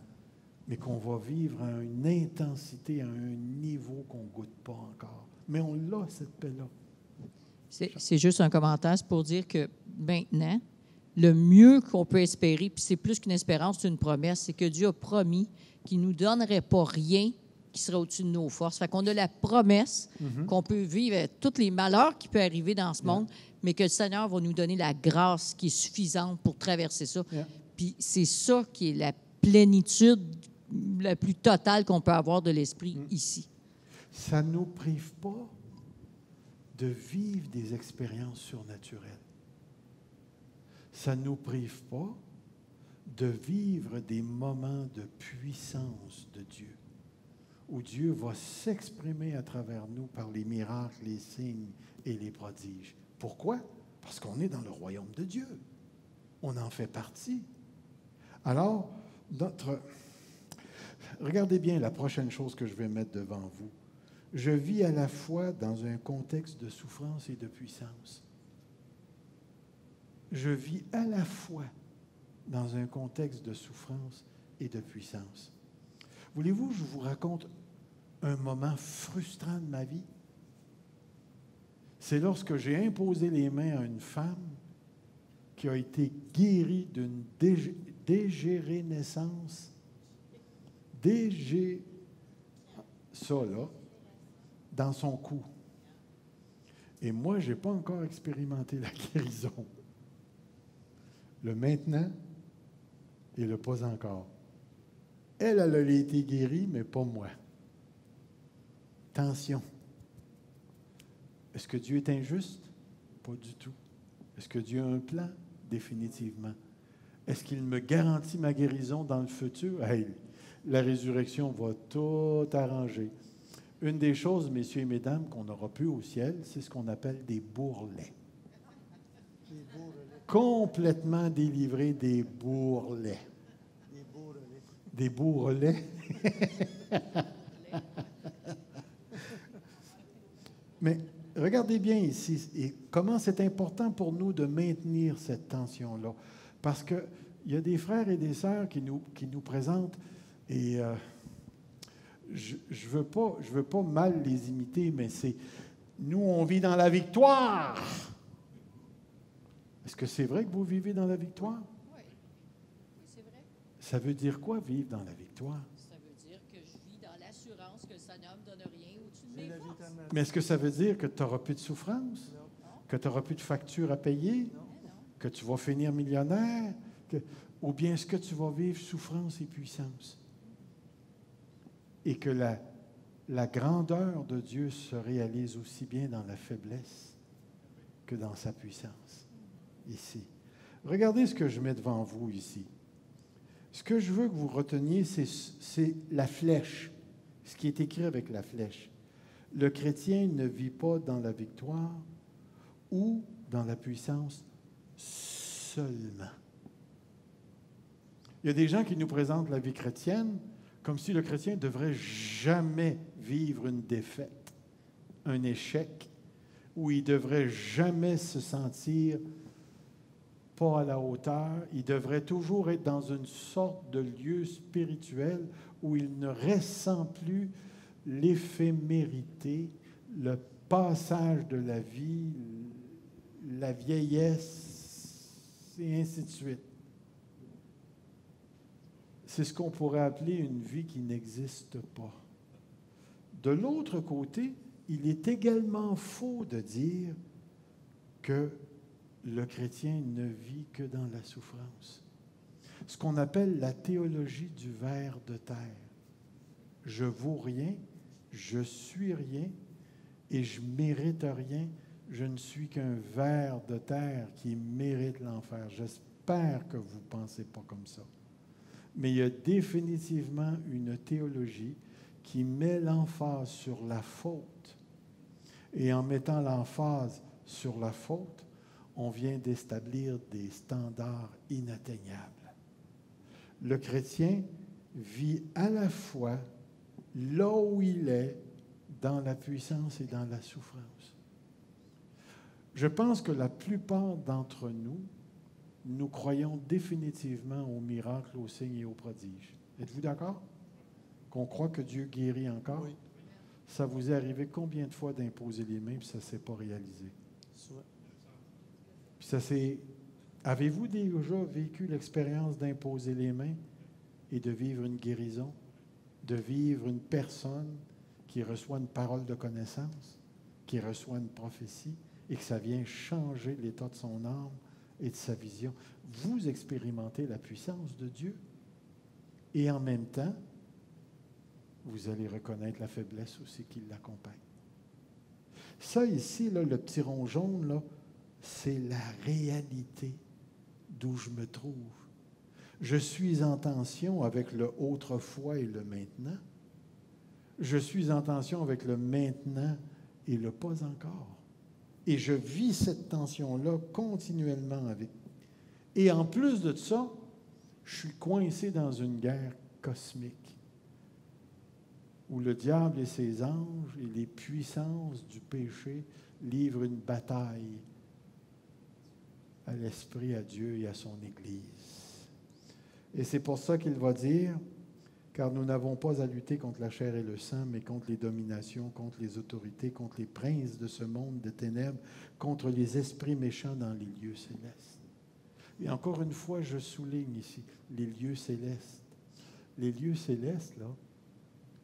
mais qu'on va vivre à une intensité, à un niveau qu'on ne goûte pas encore. Mais on l'a, cette paix-là. C'est juste un commentaire, c'est pour dire que maintenant, le mieux qu'on peut espérer, puis c'est plus qu'une espérance, c'est une promesse, c'est que Dieu a promis qu'il ne nous donnerait pas rien qui serait au-dessus de nos forces. Fait qu'on a la promesse qu'on peut vivre tous les malheurs qui peuvent arriver dans ce monde, mais que le Seigneur va nous donner la grâce qui est suffisante pour traverser ça. Puis c'est ça qui est la plénitude la plus totale qu'on peut avoir de l'esprit ici. Ça ne nous prive pas de vivre des expériences surnaturelles. Ça ne nous prive pas de vivre des moments de puissance de Dieu, où Dieu va s'exprimer à travers nous par les miracles, les signes et les prodiges. Pourquoi? Parce qu'on est dans le royaume de Dieu. On en fait partie. Alors, regardez bien la prochaine chose que je vais mettre devant vous. Je vis à la fois dans un contexte de souffrance et de puissance. Je vis à la fois dans un contexte de souffrance et de puissance. Voulez-vous que je vous raconte un moment frustrant de ma vie? C'est lorsque j'ai imposé les mains à une femme qui a été guérie d'une dégénérescence. Ça, là, dans son cou. Et moi, je n'ai pas encore expérimenté la guérison. Le maintenant et le pas encore. Elle a été guérie, mais pas moi. Tension. Est-ce que Dieu est injuste? Pas du tout. Est-ce que Dieu a un plan? Définitivement. Est-ce qu'il me garantit ma guérison dans le futur? Hey, la résurrection va tout arranger. Une des choses, messieurs et mesdames, qu'on n'aura plus au ciel, c'est ce qu'on appelle des bourrelets. Complètement délivrés des bourrelets. Des bourrelets. Mais regardez bien ici, et comment c'est important pour nous de maintenir cette tension-là. Parce qu'il y a des frères et des sœurs qui nous présentent, et je veux pas mal les imiter, mais c'est nous, on vit dans la victoire. Est-ce que c'est vrai que vous vivez dans la victoire? Oui, c'est vrai. Ça veut dire quoi, vivre dans la victoire? Ça veut dire que je vis dans l'assurance que le Seigneur ne me donne rien au-dessus de mes forces. Mais est-ce que ça veut dire que tu n'auras plus de souffrance? Non. Que tu n'auras plus de factures à payer? Non. Que tu vas finir millionnaire? Ou bien est-ce que tu vas vivre souffrance et puissance? Et que la grandeur de Dieu se réalise aussi bien dans la faiblesse que dans sa puissance. Ici. Regardez ce que je mets devant vous ici. Ce que je veux que vous reteniez, c'est la flèche, ce qui est écrit avec la flèche. Le chrétien ne vit pas dans la victoire ou dans la puissance seulement. Il y a des gens qui nous présentent la vie chrétienne comme si le chrétien ne devrait jamais vivre une défaite, un échec, où il ne devrait jamais se sentir pas à la hauteur. Il devrait toujours être dans une sorte de lieu spirituel où il ne ressent plus l'éphémérité, le passage de la vie, la vieillesse, et ainsi de suite. C'est ce qu'on pourrait appeler une vie qui n'existe pas. De l'autre côté, il est également faux de dire que le chrétien ne vit que dans la souffrance. Ce qu'on appelle la théologie du ver de terre. Je vaux rien, je suis rien et je mérite rien. Je ne suis qu'un ver de terre qui mérite l'enfer. J'espère que vous ne pensez pas comme ça. Mais il y a définitivement une théologie qui met l'emphase sur la faute. Et en mettant l'emphase sur la faute, on vient d'établir des standards inatteignables. Le chrétien vit à la fois là où il est, dans la puissance et dans la souffrance. Je pense que la plupart d'entre nous, nous croyons définitivement aux miracles, aux signes et aux prodiges. Êtes-vous d'accord? Qu'on croit que Dieu guérit encore? Oui. Ça vous est arrivé combien de fois d'imposer les mains puis ça ne s'est pas réalisé? Puis ça s'est... Avez-vous déjà vécu l'expérience d'imposer les mains et de vivre une guérison? De vivre une personne qui reçoit une parole de connaissance, qui reçoit une prophétie et que ça vient changer l'état de son âme et de sa vision. Vous expérimentez la puissance de Dieu et en même temps, vous allez reconnaître la faiblesse aussi qui l'accompagne. Ça ici, là, le petit rond jaune, là, c'est la réalité d'où je me trouve. Je suis en tension avec le autrefois et le maintenant. Je suis en tension avec le maintenant et le pas encore. Et je vis cette tension-là continuellement avec. Et en plus de ça, je suis coincé dans une guerre cosmique où le diable et ses anges et les puissances du péché livrent une bataille à l'Esprit, à Dieu et à son Église. Et c'est pour ça qu'il va dire, car nous n'avons pas à lutter contre la chair et le sang, mais contre les dominations, contre les autorités, contre les princes de ce monde de ténèbres, contre les esprits méchants dans les lieux célestes. Et encore une fois, je souligne ici, les lieux célestes. Les lieux célestes, là,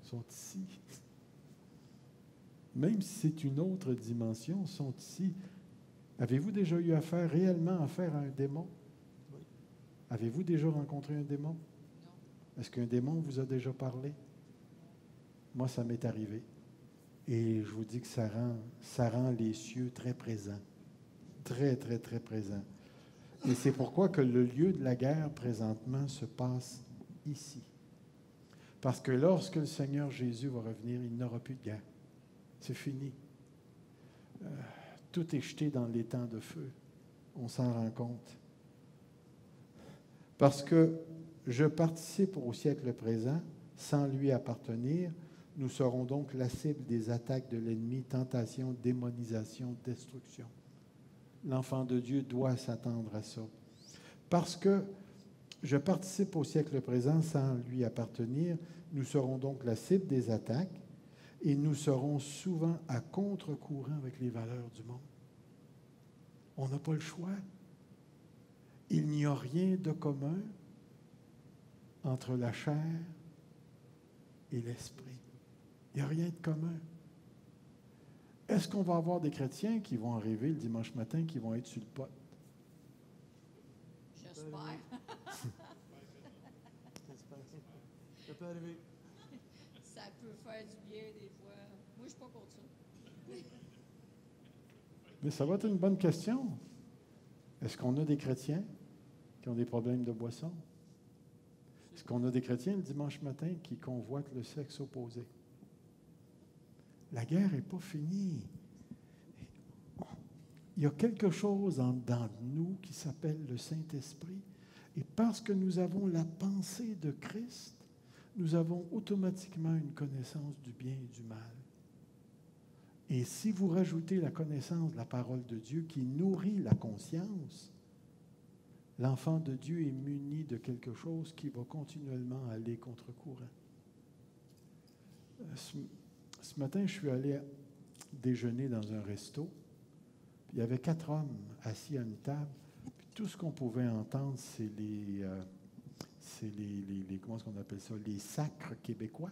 sont ici. Même si c'est une autre dimension, sont ici. Avez-vous déjà eu réellement affaire à un démon? Oui. Avez-vous déjà rencontré un démon? Non. Est-ce qu'un démon vous a déjà parlé? Moi, ça m'est arrivé. Et je vous dis que ça rend les cieux très présents. Très, très, très présents. Et c'est pourquoi que le lieu de la guerre, présentement, se passe ici. Parce que lorsque le Seigneur Jésus va revenir, il n'aura plus de guerre. C'est fini. Tout est jeté dans l'étang de feu. On s'en rend compte. Parce que je participe au siècle présent, sans lui appartenir, nous serons donc la cible des attaques de l'ennemi, tentation, démonisation, destruction. L'enfant de Dieu doit s'attendre à ça. Parce que je participe au siècle présent sans lui appartenir, nous serons donc la cible des attaques et nous serons souvent à contre-courant avec les valeurs du monde. On n'a pas le choix. Il n'y a rien de commun entre la chair et l'esprit. Il n'y a rien de commun. Est-ce qu'on va avoir des chrétiens qui vont arriver le dimanche matin, qui vont être sur le pot? J'espère. Ça peut arriver. Ça peut faire du bien des fois. Moi, je ne suis pas contre ça. Mais ça va être une bonne question. Est-ce qu'on a des chrétiens qui ont des problèmes de boisson? Est-ce qu'on a des chrétiens le dimanche matin qui convoitent le sexe opposé? La guerre n'est pas finie. Il y a quelque chose dans nous qui s'appelle le Saint-Esprit. Et parce que nous avons la pensée de Christ, nous avons automatiquement une connaissance du bien et du mal. Et si vous rajoutez la connaissance de la parole de Dieu qui nourrit la conscience, l'enfant de Dieu est muni de quelque chose qui va continuellement aller contre-courant. Ce matin, je suis allé déjeuner dans un resto. Puis il y avait 4 hommes assis à une table. Puis tout ce qu'on pouvait entendre, c'est les comment est-ce qu'on appelle ça? Les sacres québécois.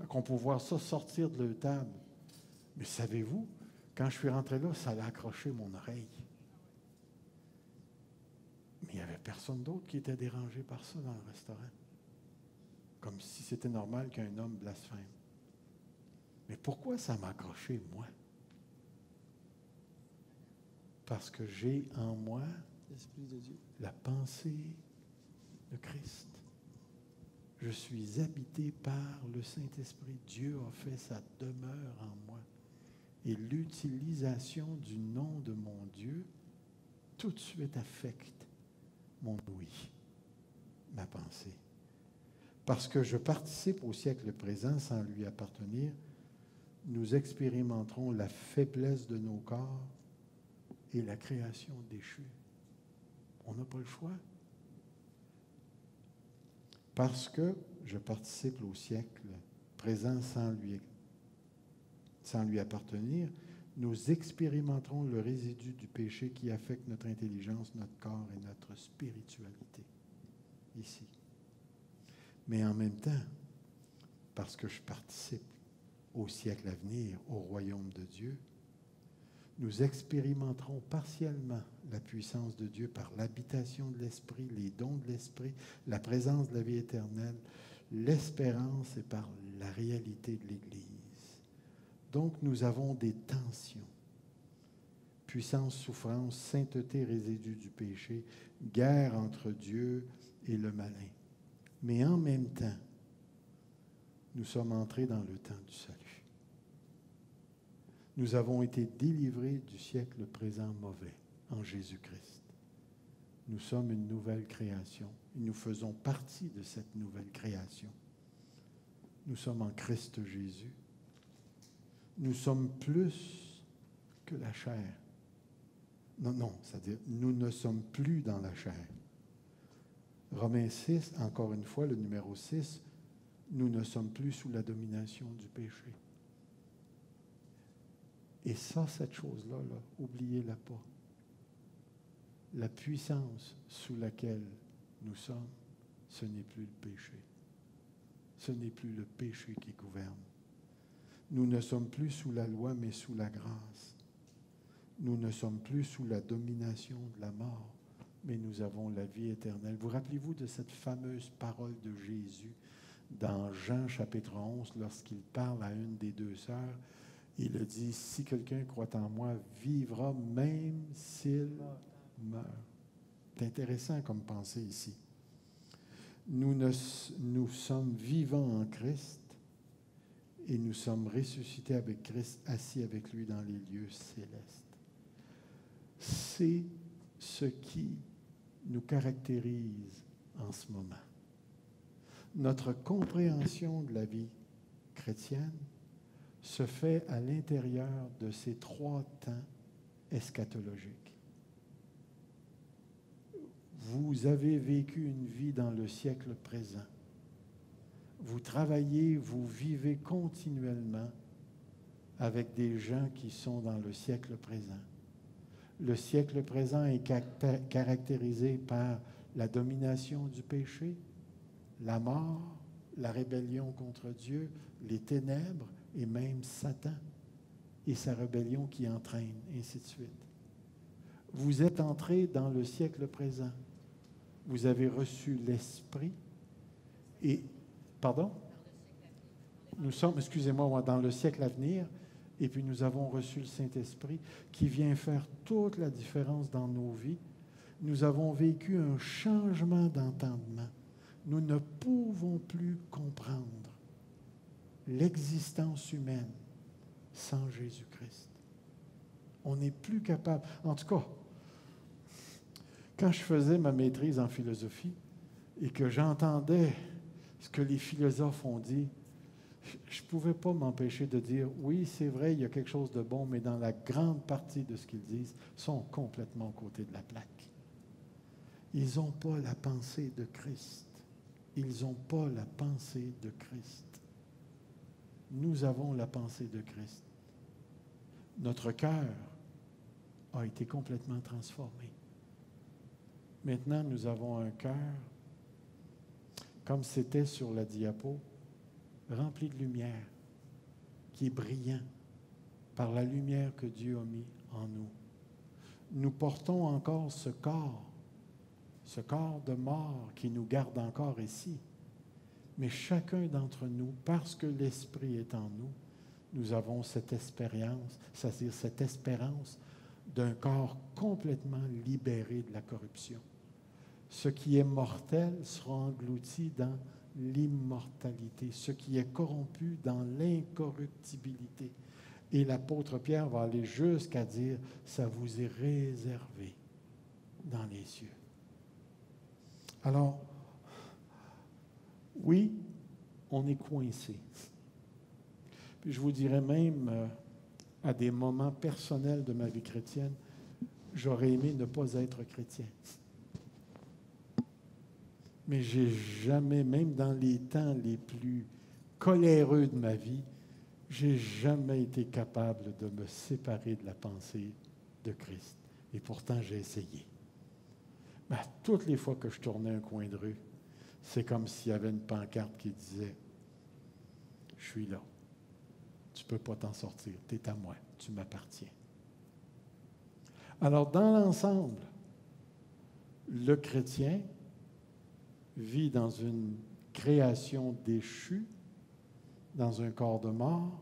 Qu'on peut voir ça sortir de leur table. Mais savez-vous, quand je suis rentré là, ça a accroché mon oreille. Mais il n'y avait personne d'autre qui était dérangé par ça dans le restaurant. Comme si c'était normal qu'un homme blasphème. Mais pourquoi ça m'a accroché, moi? Parce que j'ai en moi l'Esprit de Dieu, la pensée de Christ. Je suis habité par le Saint-Esprit. Dieu a fait sa demeure en moi. Et l'utilisation du nom de mon Dieu, tout de suite affecte mon oui, ma pensée. Parce que je participe au siècle présent sans lui appartenir, nous expérimenterons la faiblesse de nos corps et la création déchue. On n'a pas le choix. Parce que je participe au siècle présent sans lui appartenir, nous expérimenterons le résidu du péché qui affecte notre intelligence, notre corps et notre spiritualité, ici. Mais en même temps, parce que je participe au siècle à venir, au royaume de Dieu, nous expérimenterons partiellement la puissance de Dieu par l'habitation de l'Esprit, les dons de l'Esprit, la présence de la vie éternelle, l'espérance et par la réalité de l'Église. Donc, nous avons des tensions. Puissance, souffrance, sainteté, résidu du péché, guerre entre Dieu et le malin. Mais en même temps, nous sommes entrés dans le temps du salut. Nous avons été délivrés du siècle présent mauvais en Jésus-Christ. Nous sommes une nouvelle création et nous faisons partie de cette nouvelle création. Nous sommes en Christ Jésus. Nous sommes plus que la chair. Non, c'est-à-dire, nous ne sommes plus dans la chair. Romains 6, encore une fois, le numéro 6, nous ne sommes plus sous la domination du péché. Et ça, cette chose-là, oubliez-la pas. La puissance sous laquelle nous sommes, ce n'est plus le péché. Ce n'est plus le péché qui gouverne. Nous ne sommes plus sous la loi, mais sous la grâce. Nous ne sommes plus sous la domination de la mort, mais nous avons la vie éternelle. Vous rappelez-vous de cette fameuse parole de Jésus dans Jean chapitre 11, lorsqu'il parle à une des deux sœurs, il a dit, « Si quelqu'un croit en moi, vivra même s'il meurt. » C'est intéressant comme pensée ici. Nous sommes vivants en Christ et nous sommes ressuscités avec Christ, assis avec lui dans les lieux célestes. C'est ce qui nous caractérise en ce moment. Notre compréhension de la vie chrétienne se fait à l'intérieur de ces trois temps eschatologiques. Vous avez vécu une vie dans le siècle présent. Vous travaillez, vous vivez continuellement avec des gens qui sont dans le siècle présent. Le siècle présent est caractérisé par la domination du péché, la mort, la rébellion contre Dieu, les ténèbres et même Satan et sa rébellion qui entraîne, ainsi de suite. Vous êtes entrés dans le siècle présent. Vous avez reçu l'Esprit et... Pardon? Nous sommes, excusez-moi, dans le siècle à venir, et puis nous avons reçu le Saint-Esprit qui vient faire toute la différence dans nos vies. Nous avons vécu un changement d'entendement. Nous ne pouvons plus comprendre l'existence humaine sans Jésus-Christ. On n'est plus capable. En tout cas, quand je faisais ma maîtrise en philosophie et que j'entendais ce que les philosophes ont dit, je ne pouvais pas m'empêcher de dire, oui, c'est vrai, il y a quelque chose de bon, mais dans la grande partie de ce qu'ils disent, ils sont complètement aux côtés de la plaque. Ils n'ont pas la pensée de Christ. Ils n'ont pas la pensée de Christ. Nous avons la pensée de Christ. Notre cœur a été complètement transformé. Maintenant, nous avons un cœur, comme c'était sur la diapo, rempli de lumière, qui est brillant par la lumière que Dieu a mis en nous. Nous portons encore ce corps de mort qui nous garde encore ici. Mais chacun d'entre nous, parce que l'Esprit est en nous, nous avons cette expérience, c'est-à-dire cette espérance d'un corps complètement libéré de la corruption. Ce qui est mortel sera englouti dans l'immortalité, ce qui est corrompu dans l'incorruptibilité. Et l'apôtre Pierre va aller jusqu'à dire, ça vous est réservé dans les cieux. Alors, oui, on est coincé. Puis je vous dirais même, à des moments personnels de ma vie chrétienne, j'aurais aimé ne pas être chrétien. Mais j'ai jamais, même dans les temps les plus coléreux de ma vie, j'ai jamais été capable de me séparer de la pensée de Christ. Et pourtant, j'ai essayé. Mais toutes les fois que je tournais un coin de rue, c'est comme s'il y avait une pancarte qui disait « Je suis là. Tu ne peux pas t'en sortir. Tu es à moi. Tu m'appartiens. » Alors, dans l'ensemble, le chrétien vit dans une création déchue, dans un corps de mort,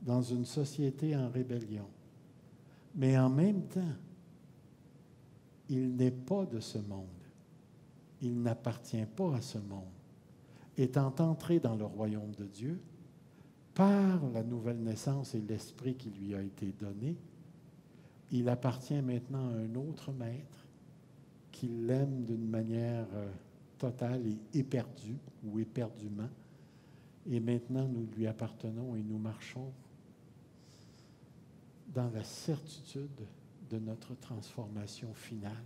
dans une société en rébellion. Mais en même temps, il n'est pas de ce monde. Il n'appartient pas à ce monde. Étant entré dans le royaume de Dieu, par la nouvelle naissance et l'esprit qui lui a été donné, il appartient maintenant à un autre maître qui l'aime d'une manière totale et éperdue ou éperdument. Et maintenant, nous lui appartenons et nous marchons dans la certitude de notre transformation finale,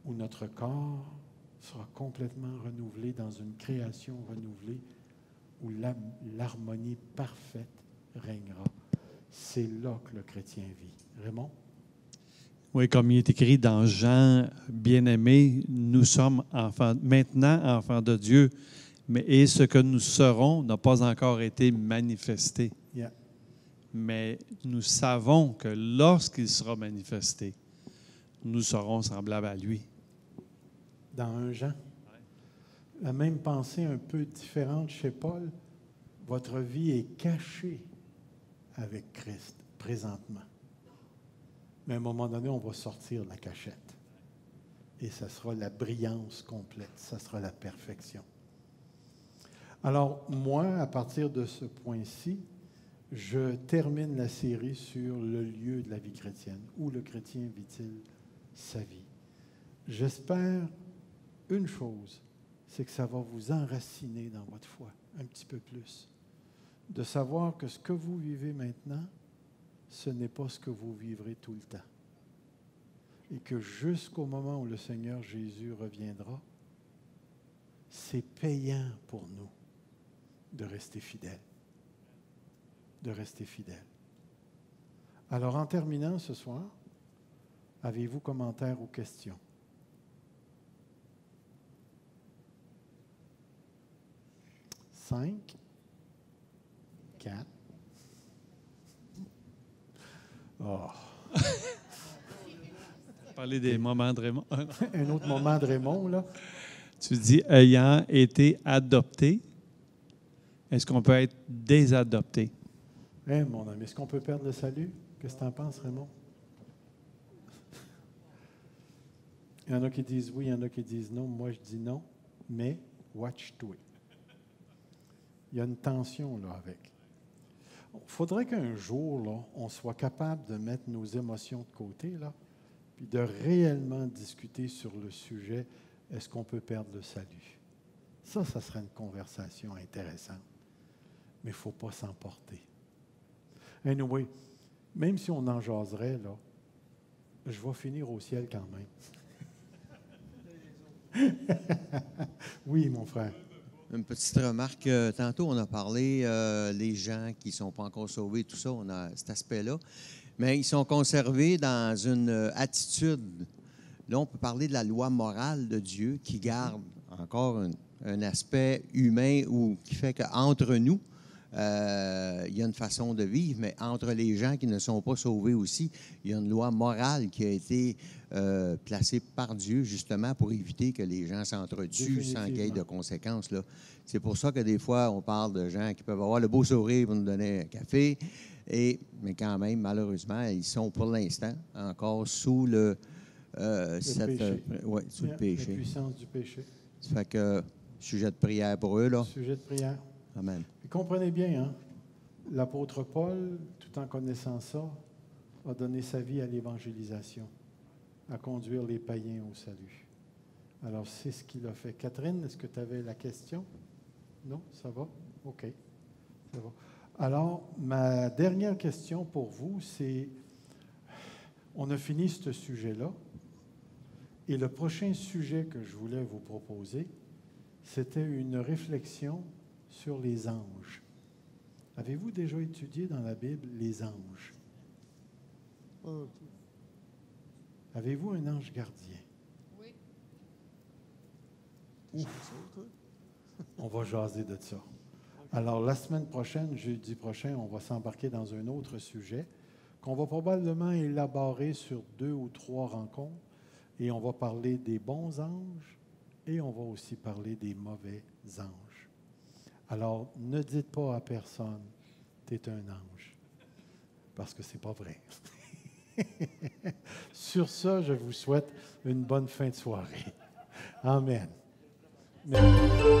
où notre corps sera complètement renouvelé dans une création renouvelée, où l'harmonie parfaite régnera. C'est là que le chrétien vit. Raymond? Oui, comme il est écrit dans Jean, bien-aimés, nous sommes maintenant enfants de Dieu, et ce que nous serons n'a pas encore été manifesté. Yeah. Mais nous savons que lorsqu'il sera manifesté, nous serons semblables à lui. Dans 1 Jean, la même pensée un peu différente chez Paul, votre vie est cachée avec Christ présentement. Mais à un moment donné, on va sortir de la cachette. Et ça sera la brillance complète, ça sera la perfection. Alors, moi, à partir de ce point-ci, je termine la série sur le lieu de la vie chrétienne. Où le chrétien vit-il sa vie? J'espère une chose, c'est que ça va vous enraciner dans votre foi un petit peu plus. De savoir que ce que vous vivez maintenant, ce n'est pas ce que vous vivrez tout le temps. Et que jusqu'au moment où le Seigneur Jésus reviendra, c'est payant pour nous de rester fidèles. De rester fidèles. Alors, en terminant ce soir, avez-vous commentaires ou questions? Cinq, 4. Oh. Parler des moments de Raymond. Un autre moment de Raymond, là. Tu dis ayant été adopté. Est-ce qu'on peut être désadopté? Mon ami, est-ce qu'on peut perdre le salut? Qu'est-ce que tu en penses, Raymond? Il y en a qui disent oui, il y en a qui disent non. Moi, je dis non, mais watch-toi. Il y a une tension là avec. Il faudrait qu'un jour, là, on soit capable de mettre nos émotions de côté, là, puis de réellement discuter sur le sujet, est-ce qu'on peut perdre le salut? Ça serait une conversation intéressante. Mais il ne faut pas s'emporter. Anyway, même si on en jaserait, là, je vais finir au ciel quand même. Oui, mon frère. Une petite remarque. Tantôt, on a parlé les gens qui ne sont pas encore sauvés, tout ça, on a cet aspect-là. Mais ils sont conservés dans une attitude. Là, on peut parler de la loi morale de Dieu qui garde encore un aspect humain ou qui fait qu'entre nous, il y a une façon de vivre, mais entre les gens qui ne sont pas sauvés aussi, il y a une loi morale qui a été placée par Dieu justement pour éviter que les gens s'entretuent sans qu'il y ait de conséquences. Là. C'est pour ça que des fois, on parle de gens qui peuvent avoir le beau sourire pour nous donner un café, mais quand même, malheureusement, ils sont pour l'instant encore sous le péché. Sous le péché. La puissance du péché. Ça fait que sujet de prière pour eux. Là. Sujet de prière. Amen. Et comprenez bien, hein, l'apôtre Paul, tout en connaissant ça, a donné sa vie à l'évangélisation, à conduire les païens au salut. Alors, c'est ce qu'il a fait. Catherine, est-ce que tu avais la question? Non? Ça va? OK. Ça va. Alors, ma dernière question pour vous, c'est, on a fini ce sujet-là, et le prochain sujet que je voulais vous proposer, c'était une réflexion sur les anges. Avez-vous déjà étudié dans la Bible les anges? Avez-vous un ange gardien? Oui. Ouf. On va jaser de ça. Alors, la semaine prochaine, jeudi prochain, on va s'embarquer dans un autre sujet qu'on va probablement élaborer sur 2 ou 3 rencontres. Et on va parler des bons anges et on va aussi parler des mauvais anges. Alors, ne dites pas à personne, tu es un ange, parce que ce n'est pas vrai. Sur ça, je vous souhaite une bonne fin de soirée. Amen. Merci.